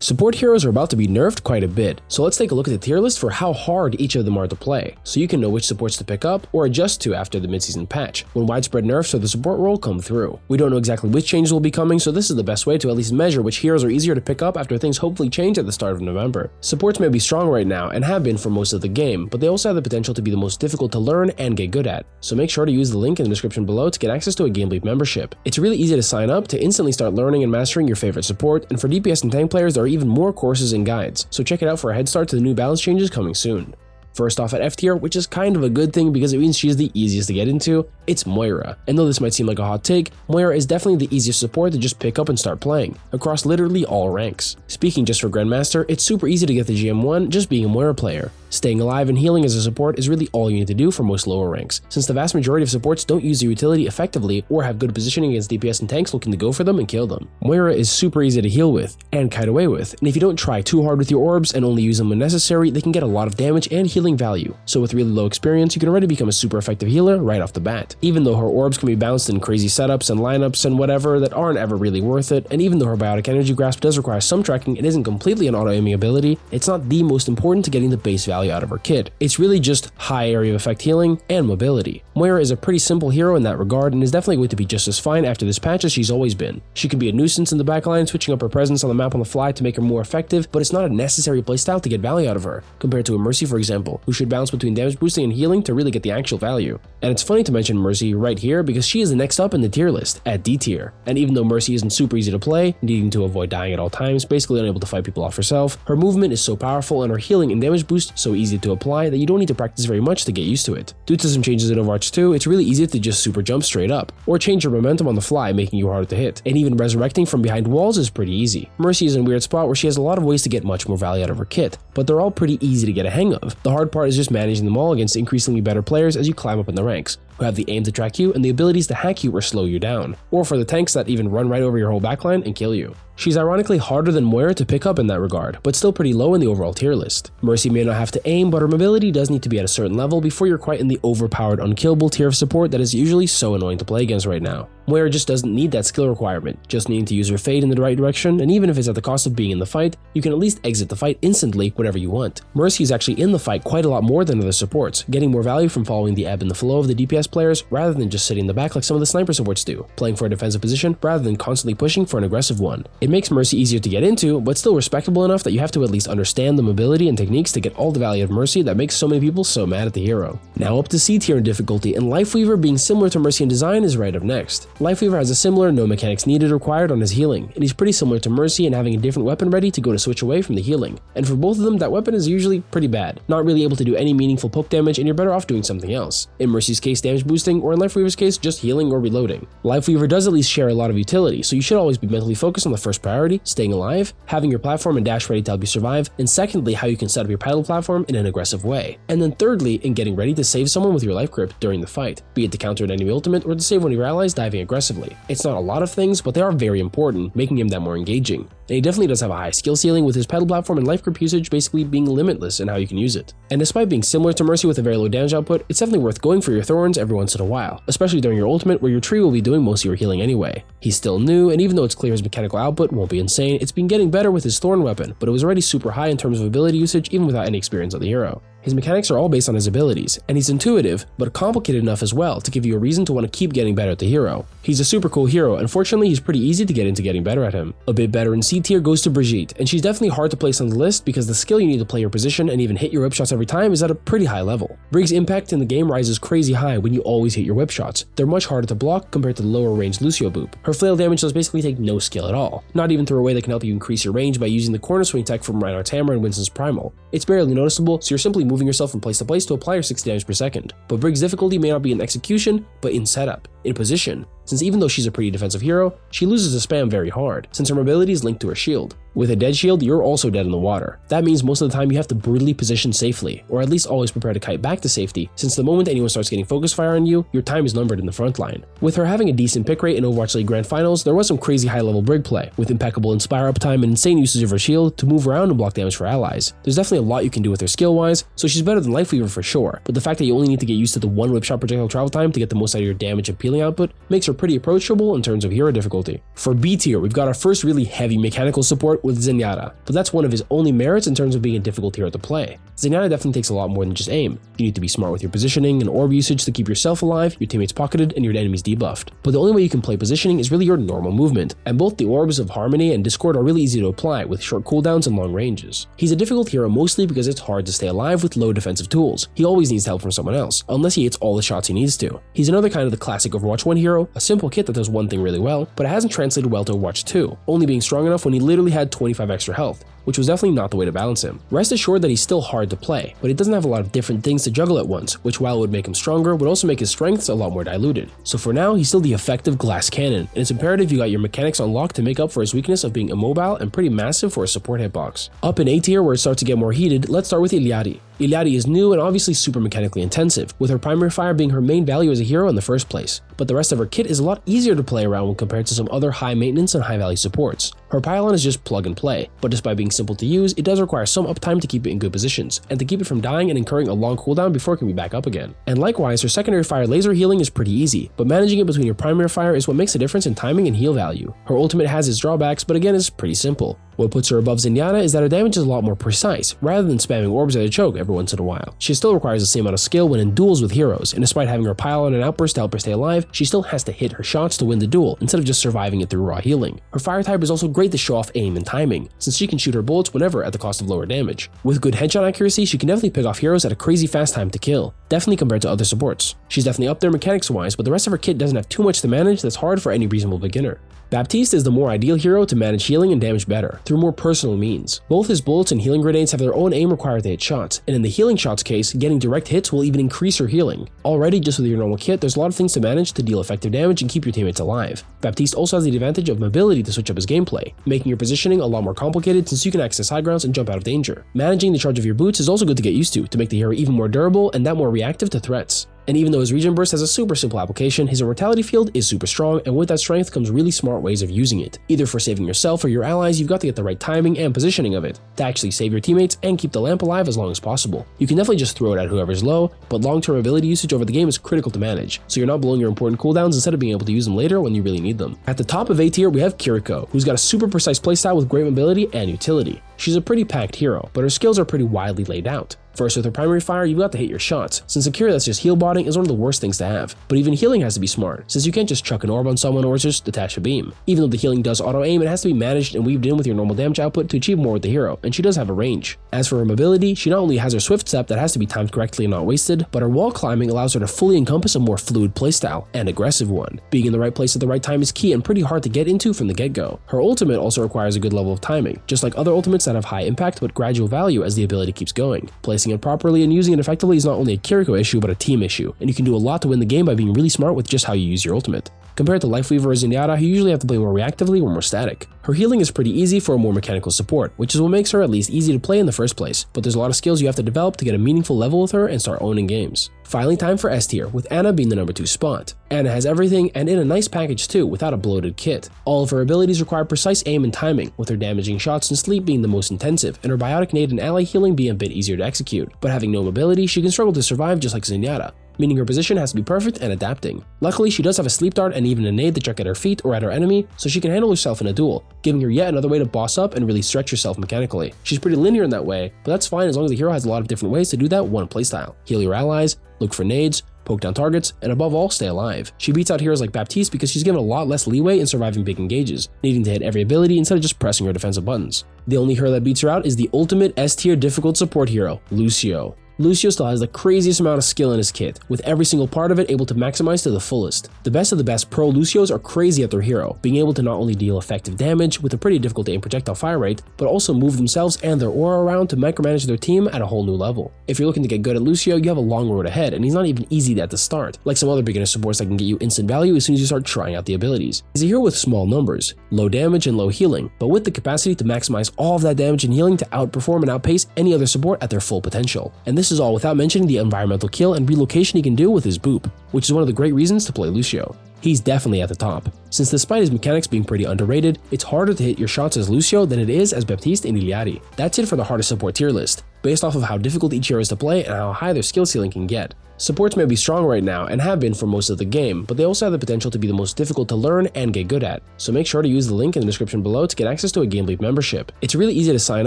Support heroes are about to be nerfed quite a bit, so let's take a look at the tier list for how hard each of them are to play, so you can know which supports to pick up or adjust to after the midseason patch, when widespread nerfs of the support role come through. We don't know exactly which changes will be coming, so this is the best way to at least measure which heroes are easier to pick up after things hopefully change at the start of November. Supports may be strong right now and have been for most of the game, but they also have the potential to be the most difficult to learn and get good at, so make sure to use the link in the description below to get access to a GameLeap membership. It's really easy to sign up to instantly start learning and mastering your favorite support, and for DPS and tank players there are even more courses and guides, so check it out for a head start to the new balance changes coming soon. First off at F tier, which is kind of a good thing because it means she's the easiest to get into, it's Moira. And though this might seem like a hot take, Moira is definitely the easiest support to just pick up and start playing, across literally all ranks. Speaking just for Grandmaster, it's super easy to get the GM1 just being a Moira player. Staying alive and healing as a support is really all you need to do for most lower ranks, since the vast majority of supports don't use their utility effectively or have good positioning against DPS and tanks looking to go for them and kill them. Moira is super easy to heal with, and kite away with, and if you don't try too hard with your orbs and only use them when necessary, they can get a lot of damage and healing value. So with really low experience, you can already become a super effective healer right off the bat. Even though her orbs can be bounced in crazy setups and lineups and whatever that aren't ever really worth it, and even though her biotic energy grasp does require some tracking, it isn't completely an auto-aiming ability, it's not the most important to getting the base value out of her kit. It's really just high area of effect healing and mobility. Moira is a pretty simple hero in that regard and is definitely going to be just as fine after this patch as she's always been. She can be a nuisance in the backline, switching up her presence on the map on the fly to make her more effective, but it's not a necessary playstyle to get value out of her, compared to a Mercy for example, who should bounce between damage boosting and healing to really get the actual value. And it's funny to mention Mercy right here because she is the next up in the tier list, at D tier. And even though Mercy isn't super easy to play, needing to avoid dying at all times, basically unable to fight people off herself, her movement is so powerful and her healing and damage boost so easy to apply that you don't need to practice very much to get used to it. Due to some changes in Overwatch 2, it's really easy to just super jump straight up, or change your momentum on the fly, making you harder to hit, and even resurrecting from behind walls is pretty easy. Mercy is in a weird spot where she has a lot of ways to get much more value out of her kit, but they're all pretty easy to get a hang of. The hard part is just managing them all against increasingly better players as you climb up in the ranks, who have the aim to track you and the abilities to hack you or slow you down, or for the tanks that even run right over your whole backline and kill you. She's ironically harder than Moira to pick up in that regard, but still pretty low in the overall tier list. Mercy may not have to aim, but her mobility does need to be at a certain level before you're quite in the overpowered unkillable tier of support that is usually so annoying to play against right now. Moira just doesn't need that skill requirement, just needing to use her fade in the right direction, and even if it's at the cost of being in the fight, you can at least exit the fight instantly whenever you want. Mercy is actually in the fight quite a lot more than other supports, getting more value from following the ebb and the flow of the DPS players rather than just sitting in the back like some of the sniper supports do, playing for a defensive position rather than constantly pushing for an aggressive one. It makes Mercy easier to get into, but still respectable enough that you have to at least understand the mobility and techniques to get all the value of Mercy that makes so many people so mad at the hero. Now up to C tier in difficulty, and Lifeweaver being similar to Mercy in design is right up next. Lifeweaver has a similar no mechanics needed required on his healing, and he's pretty similar to Mercy in having a different weapon ready to go to switch away from the healing. And for both of them, that weapon is usually pretty bad, not really able to do any meaningful poke damage, and you're better off doing something else. In Mercy's case, damage boosting, or in Lifeweaver's case, just healing or reloading. Lifeweaver does at least share a lot of utility, so you should always be mentally focused on the first priority, staying alive, having your platform and dash ready to help you survive, and secondly, how you can set up your paddle platform in an aggressive way. And then thirdly, in getting ready to save someone with your life grip during the fight, be it to counter an enemy ultimate or to save one of your allies diving aggressively. It's not a lot of things, but they are very important, making him that more engaging. And he definitely does have a high skill ceiling, with his pedal platform and life grip usage basically being limitless in how you can use it. And despite being similar to Mercy with a very low damage output, it's definitely worth going for your thorns every once in a while, especially during your ultimate where your tree will be doing most of your healing anyway. He's still new, and even though it's clear his mechanical output won't be insane, it's been getting better with his thorn weapon, but it was already super high in terms of ability usage even without any experience of the hero. His mechanics are all based on his abilities, and he's intuitive, but complicated enough as well to give you a reason to want to keep getting better at the hero. He's a super cool hero, and fortunately he's pretty easy to get into getting better at him. A bit better in C tier goes to Brigitte, and she's definitely hard to place on the list because the skill you need to play your position and even hit your whip shots every time is at a pretty high level. Brig's impact in the game rises crazy high when you always hit your whip shots. They're much harder to block compared to the lower range Lucio boop. Her flail damage does basically take no skill at all, not even through a way that can help you increase your range by using the corner swing tech from Reinhardt's hammer and Winston's primal. It's barely noticeable, so you're simply moving yourself from place to place to apply your 6 damage per second. But Brig's difficulty may not be in execution, but in setup, in position, since even though she's a pretty defensive hero, she loses to spam very hard, since her mobility is linked to her shield. With a dead shield, you're also dead in the water. That means most of the time you have to brutally position safely, or at least always prepare to kite back to safety, since the moment anyone starts getting focus fire on you, your time is numbered in the front line. With her having a decent pick rate in Overwatch League Grand Finals, there was some crazy high level Brig play, with impeccable Inspire uptime and insane usage of her shield to move around and block damage for allies. There's definitely a lot you can do with her skill wise, so she's better than Lifeweaver for sure, but the fact that you only need to get used to the one whip shot projectile travel time to get the most out of your damage and peeling output makes her pretty approachable in terms of hero difficulty. For B tier, we've got our first really heavy mechanical support with Zenyatta, but that's one of his only merits in terms of being a difficult hero to play. Zenyatta definitely takes a lot more than just aim. You need to be smart with your positioning and orb usage to keep yourself alive, your teammates pocketed, and your enemies debuffed. But the only way you can play positioning is really your normal movement, and both the orbs of Harmony and Discord are really easy to apply with short cooldowns and long ranges. He's a difficult hero mostly because it's hard to stay alive with low defensive tools. He always needs help from someone else, unless he hits all the shots he needs to. He's another kind of the classic Overwatch 1 hero, a simple kit that does one thing really well, but it hasn't translated well to Overwatch 2, only being strong enough when he literally had 25 extra health, which was definitely not the way to balance him. Rest assured that he's still hard to play, but he doesn't have a lot of different things to juggle at once, which while it would make him stronger, would also make his strengths a lot more diluted. So for now, he's still the effective glass cannon, and it's imperative you got your mechanics unlocked to make up for his weakness of being immobile and pretty massive for a support hitbox. Up in A tier where it starts to get more heated, let's start with Iliadi. Iliadi is new and obviously super mechanically intensive, with her primary fire being her main value as a hero in the first place, but the rest of her kit is a lot easier to play around when compared to some other high maintenance and high value supports. Her pylon is just plug and play, but despite being simple to use, it does require some uptime to keep it in good positions, and to keep it from dying and incurring a long cooldown before it can be back up again. And likewise, her secondary fire laser healing is pretty easy, but managing it between your primary fire is what makes a difference in timing and heal value. Her ultimate has its drawbacks, but again is pretty simple. What puts her above Zenyatta is that her damage is a lot more precise, rather than spamming orbs at a choke every once in a while. She still requires the same amount of skill when in duels with heroes, and despite having her pylon and outburst to help her stay alive, she still has to hit her shots to win the duel, instead of just surviving it through raw healing. Her fire type is also great to show off aim and timing, since she can shoot her bullets whenever at the cost of lower damage. With good headshot accuracy, she can definitely pick off heroes at a crazy fast time to kill, definitely compared to other supports. She's definitely up there mechanics wise, but the rest of her kit doesn't have too much to manage that's hard for any reasonable beginner. Baptiste is the more ideal hero to manage healing and damage better, through more personal means. Both his bullets and healing grenades have their own aim required to hit shots, and in the healing shots case, getting direct hits will even increase her healing. Already, just with your normal kit, there's a lot of things to manage to deal effective damage and keep your teammates alive. Baptiste also has the advantage of mobility to switch up his gameplay, making your positioning a lot more complicated since you can access high grounds and jump out of danger. Managing the charge of your boots is also good to get used to make the hero even more durable and that more reactive to threats. And even though his regen burst has a super simple application, his immortality field is super strong, and with that strength comes really smart ways of using it. Either for saving yourself or your allies, you've got to get the right timing and positioning of it to actually save your teammates and keep the lamp alive as long as possible. You can definitely just throw it at whoever's low, but long-term ability usage over the game is critical to manage, so you're not blowing your important cooldowns instead of being able to use them later when you really need them. At the top of A tier, we have Kiriko, who's got a super precise playstyle with great mobility and utility. She's a pretty packed hero, but her skills are pretty widely laid out. First, with her primary fire, you've got to hit your shots, since a cure that's just heal botting is one of the worst things to have. But even healing has to be smart, since you can't just chuck an orb on someone or just detach a beam. Even though the healing does auto-aim, it has to be managed and weaved in with your normal damage output to achieve more with the hero, and she does have a range. As for her mobility, she not only has her swift step that has to be timed correctly and not wasted, but her wall climbing allows her to fully encompass a more fluid playstyle, and aggressive one. Being in the right place at the right time is key and pretty hard to get into from the get-go. Her ultimate also requires a good level of timing, just like other ultimates that have high impact but gradual value as the ability keeps going. Placing it properly and using it effectively is not only a Kiriko issue but a team issue, and you can do a lot to win the game by being really smart with just how you use your ultimate. Compared to Lifeweaver or Zenyatta, who usually have to play more reactively or more static. Her healing is pretty easy for a more mechanical support, which is what makes her at least easy to play in the first place, but there's a lot of skills you have to develop to get a meaningful level with her and start owning games. Finally, time for S tier, with Ana being the number 2 spot. Ana has everything and in a nice package too, without a bloated kit. All of her abilities require precise aim and timing, with her damaging shots and sleep being the most intensive, and her biotic nade and ally healing being a bit easier to execute. But having no mobility, she can struggle to survive just like Zenyatta, meaning her position has to be perfect and adapting. Luckily, she does have a sleep dart and even a nade to chuck at her feet or at her enemy, so she can handle herself in a duel, giving her yet another way to boss up and really stretch herself mechanically. She's pretty linear in that way, but that's fine as long as the hero has a lot of different ways to do that one playstyle. Heal your allies, look for nades, poke down targets, and above all, stay alive. She beats out heroes like Baptiste because she's given a lot less leeway in surviving big engages, needing to hit every ability instead of just pressing her defensive buttons. The only hero that beats her out is the ultimate S tier difficult support hero, Lucio. Lucio still has the craziest amount of skill in his kit, with every single part of it able to maximize to the fullest. The best of the best pro Lucios are crazy at their hero, being able to not only deal effective damage with a pretty difficult to aim projectile fire rate, but also move themselves and their aura around to micromanage their team at a whole new level. If you're looking to get good at Lucio, you have a long road ahead, and he's not even easy at the start, like some other beginner supports that can get you instant value as soon as you start trying out the abilities. He's a hero with small numbers, low damage and low healing, but with the capacity to maximize all of that damage and healing to outperform and outpace any other support at their full potential. And this is all without mentioning the environmental kill and relocation he can do with his boop, which is one of the great reasons to play Lucio. He's definitely at the top, since despite his mechanics being pretty underrated, it's harder to hit your shots as Lucio than it is as Baptiste and Iliadi. That's it for the hardest support tier list, based off of how difficult each hero is to play and how high their skill ceiling can get. Supports may be strong right now and have been for most of the game, but they also have the potential to be the most difficult to learn and get good at. So make sure to use the link in the description below to get access to a GameLeap membership. It's really easy to sign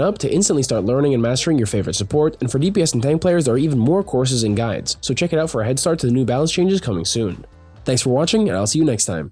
up to instantly start learning and mastering your favorite support, and for DPS and tank players there are even more courses and guides, so check it out for a head start to the new balance changes coming soon. Thanks for watching, and I'll see you next time.